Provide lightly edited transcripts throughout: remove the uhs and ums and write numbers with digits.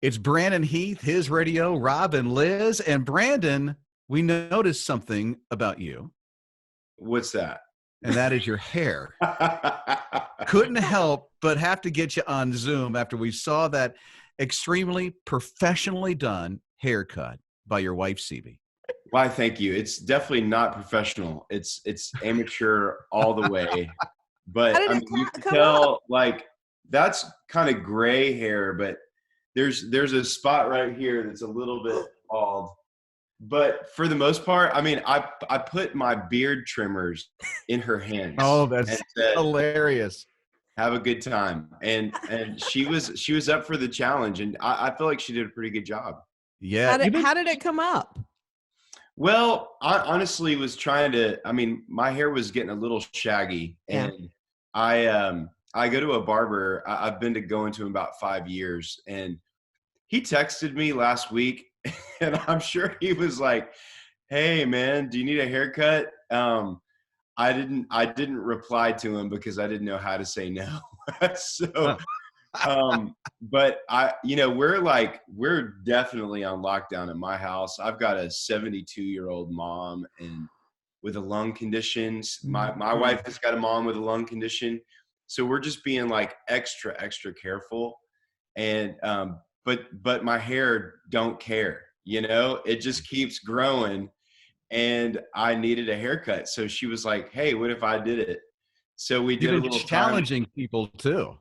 It's Brandon Heath, his radio, Rob and Liz. And Brandon, we noticed something about you, What's that? and that is your hair. Couldn't help but have to get you on Zoom after we saw that extremely professionally done haircut by your wife, CB. Why, thank you. It's definitely not professional. It's amateur all the way. But I mean, you can tell, like, that's kind of gray hair, but there's a spot right here that's a little bit bald. But for the most part, I mean, I put my beard trimmers in her hands. Oh, that's hilarious. Have a good time. And she was up for the challenge, and I feel like she did a pretty good job. Yeah. How did it come up? Well, I honestly was trying to, I mean, my hair was getting a little shaggy, and I go to a barber. I've been going to him about 5 years, and he texted me last week, and I'm sure he was like, "Hey man, do you need a haircut?" I didn't reply to him because I didn't know how to say no. So, but we're definitely on lockdown at my house. I've got a 72-year-old mom and with a lung condition. My wife has got a mom with a lung condition. So we're just being like extra careful. And, but my hair don't care, it just keeps growing, and I needed a haircut. So she was like, "Hey, what if I did it?" So we did a little challenging people too.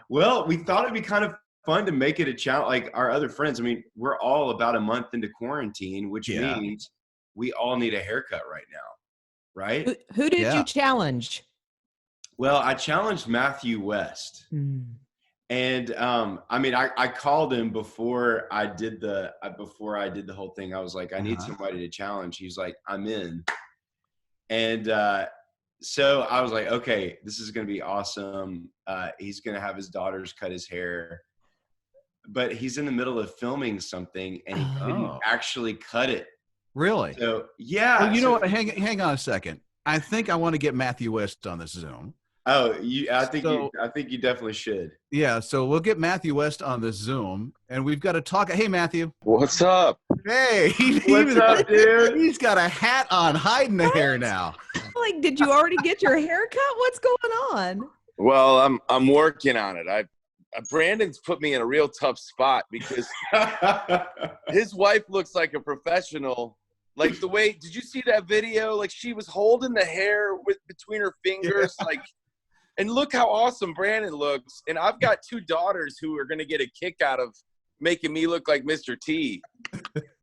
Well, we thought it'd be kind of fun to make it a challenge. Like our other friends, I mean, we're all about a month into quarantine, which means we all need a haircut right now. Right. Who did you challenge? Well, I challenged Matthew West. And I mean, I called him before I did the whole thing. I was like, I need somebody to challenge. He's like, I'm in. And so I was like, okay, this is going to be awesome. He's going to have his daughters cut his hair, but he's in the middle of filming something, and he couldn't actually cut it. Really? So yeah. Well, you know what? Hang on a second. I think I want to get Matthew West on this Zoom. Oh, I think you definitely should. Yeah, so we'll get Matthew West on this Zoom, and we've got to talk. Hey, Matthew. What's up? Hey, what's up, dude? He's got a hat on, hiding the hair now. Like, did you already get your haircut? What's going on? Well, I'm working on it. Brandon's put me in a real tough spot because his wife looks like a professional. Like the way, did you see that video? Like she was holding the hair between her fingers, like. And look how awesome Brandon looks. And I've got 2 daughters who are going to get a kick out of making me look like Mr. T.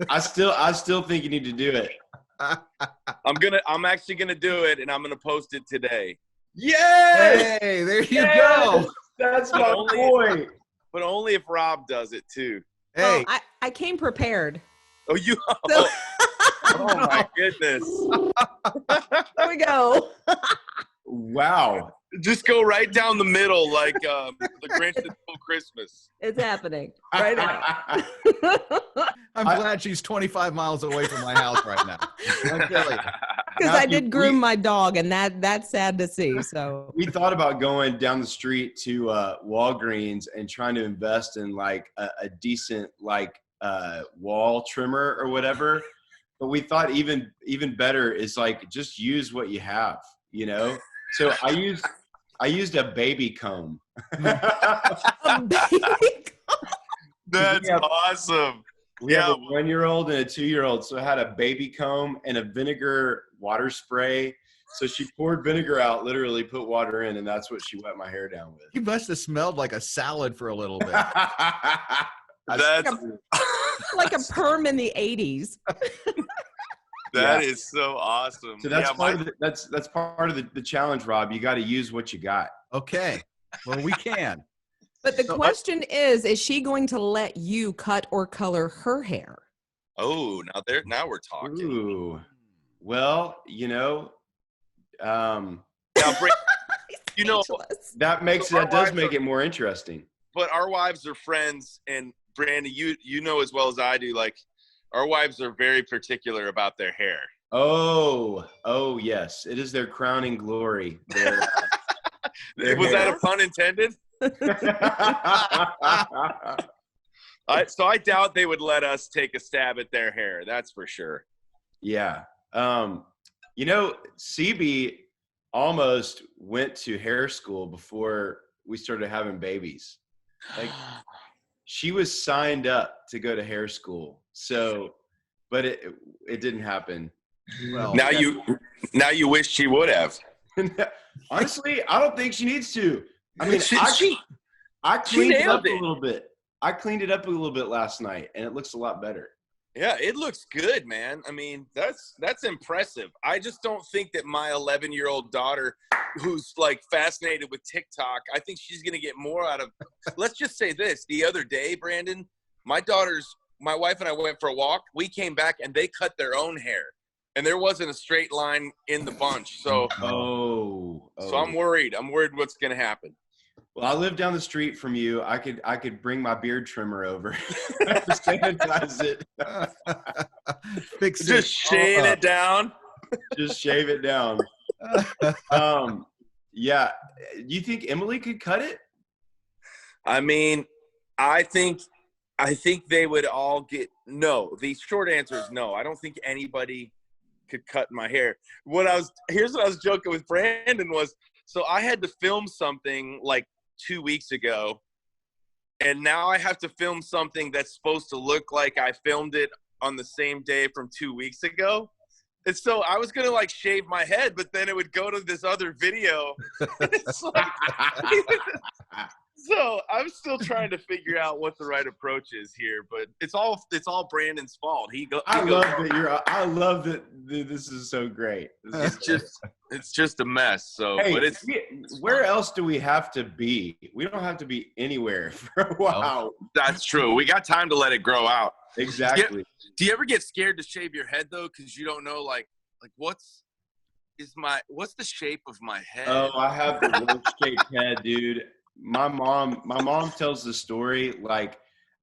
I still think you need to do it. I'm actually going to do it, and I'm going to post it today. Yay! Hey, there you go. That's my boy. But only if Rob does it too. Hey. Well, I came prepared. Oh, you. So, oh my goodness. There we go. Wow. Just go right down the middle like the Grinch that stole Christmas. It's happening right now. I'm glad she's 25 miles away from my house right now. I'm telling you. Because I did groom my dog, and that's sad to see. So we thought about going down the street to Walgreens and trying to invest in like a decent like wall trimmer or whatever. But we thought even better is like just use what you have, So I used a baby comb. a baby comb. That's awesome. We have a 1-year-old and a 2-year-old. So I had a baby comb and a vinegar water spray. So she poured vinegar out, literally put water in, and that's what she wet my hair down with. You must have smelled like a salad for a little bit. That's like a perm in the 80s. That is so awesome. So that's that's part of the challenge, Rob. You got to use what you got. Okay. Well, we can. But the question is she going to let you cut or color her hair? Oh, now we're talking. Ooh. Well, now, that does make it more interesting. But our wives are friends, and Brandon, you know as well as I do, like our wives are very particular about their hair. Oh yes, it is their crowning glory. Was that a pun intended? So I doubt they would let us take a stab at their hair. That's for sure. Yeah. CB almost went to hair school before we started having babies. Like, she was signed up to go to hair school. So, but it didn't happen. Well, Now you wish she would have. Honestly, I don't think she needs to. I mean, I she cleaned it nailed up it. a little bit. I cleaned it up a little bit last night, and it looks a lot better. Yeah, it looks good, man. I mean, that's impressive. I just don't think that my 11-year-old daughter, who's like fascinated with TikTok, I think she's gonna get more out of. Let's just say this: the other day, Brandon, my wife and I went for a walk. We came back and they cut their own hair, and there wasn't a straight line in the bunch. So, so I'm worried. I'm worried what's gonna happen. Well, I live down the street from you. I could bring my beard trimmer over to sanitize it. Fix Just shave it down. Just shave it down. Yeah. You think Emily could cut it? I mean, I think they would all get no. The short answer is no. I don't think anybody could cut my hair. Here's what I was joking with Brandon was, so I had to film something like 2 weeks ago, and now I have to film something that's supposed to look like I filmed it on the same day from 2 weeks ago. And so I was gonna like shave my head, but then it would go to this other video. It's like, so I'm still trying to figure out what the right approach is here, but it's all Brandon's fault. I love that this is so great. It's just a mess. So, hey, but where else do we have to be? We don't have to be anywhere for a while. That's true. We got time to let it grow out. Exactly. Do you ever get scared to shave your head though, because you don't know like what's the shape of my head? Oh, I have the worst shaped head, dude. My mom tells the story like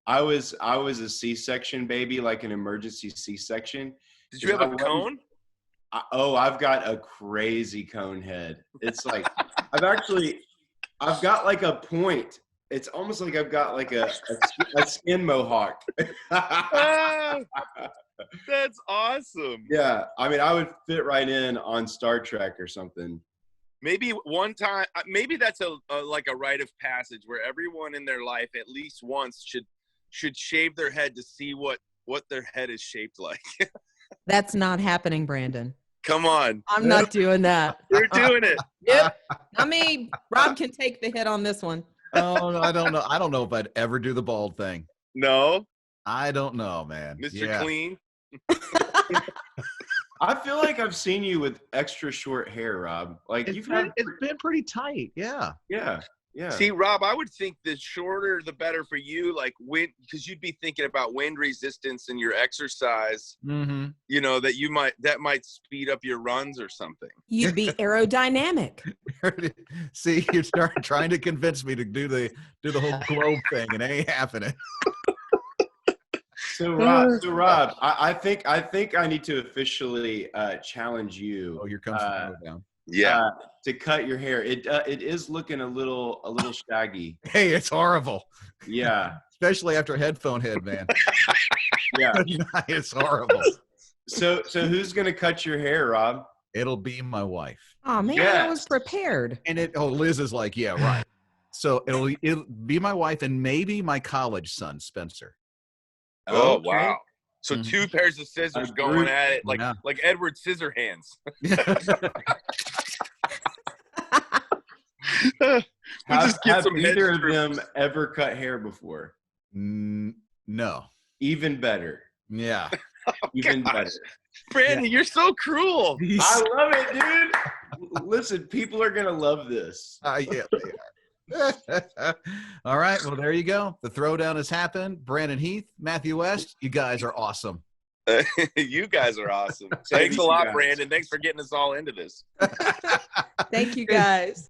I was a C-section baby, like an emergency C-section. Did you have a cone? I've got a crazy cone head. It's like I've got like a point. It's almost like I've got like a skin mohawk. That's awesome. Yeah, I mean, I would fit right in on Star Trek or something. Maybe one time, maybe that's a rite of passage where everyone in their life at least once should shave their head to see what their head is shaped like. That's not happening, Brandon. Come on. I'm not doing that. You're doing it. Yep. I mean, Rob can take the hit on this one. Oh, no, I don't know. I don't know if I'd ever do the bald thing. No. I don't know, man. Mr. Clean. I feel like I've seen you with extra short hair, Rob. Like It's been pretty tight. Yeah. Yeah. See, Rob, I would think the shorter the better for you, like because you'd be thinking about wind resistance and your exercise. Mm-hmm. You know that might speed up your runs or something. You'd be aerodynamic. See, you start trying to convince me to do the whole globe thing, and it ain't happening. So Rob, I think I need to officially challenge you. Oh, here comes the down. Yeah. To cut your hair. It is looking a little shaggy. Hey, it's horrible. Yeah. Especially after headphone head, man. Yeah. It's horrible. So who's gonna cut your hair, Rob? It'll be my wife. Oh man, Yes. I was prepared. And Liz is like, yeah, right. So it'll be my wife and maybe my college son, Spencer. Oh, Okay. wow. So two pairs of scissors going at it like Edward Scissorhands. Have either of them ever cut hair before? No. Even better. Yeah. Even better. Brandon, you're so cruel. I love it, dude. Listen, people are gonna love this. Yeah, they are. All right. Well, there you go. The throwdown has happened. Brandon Heath, Matthew West, you guys are awesome. You guys are awesome. Thanks a lot, Brandon. Thanks for getting us all into this. Thank you, guys.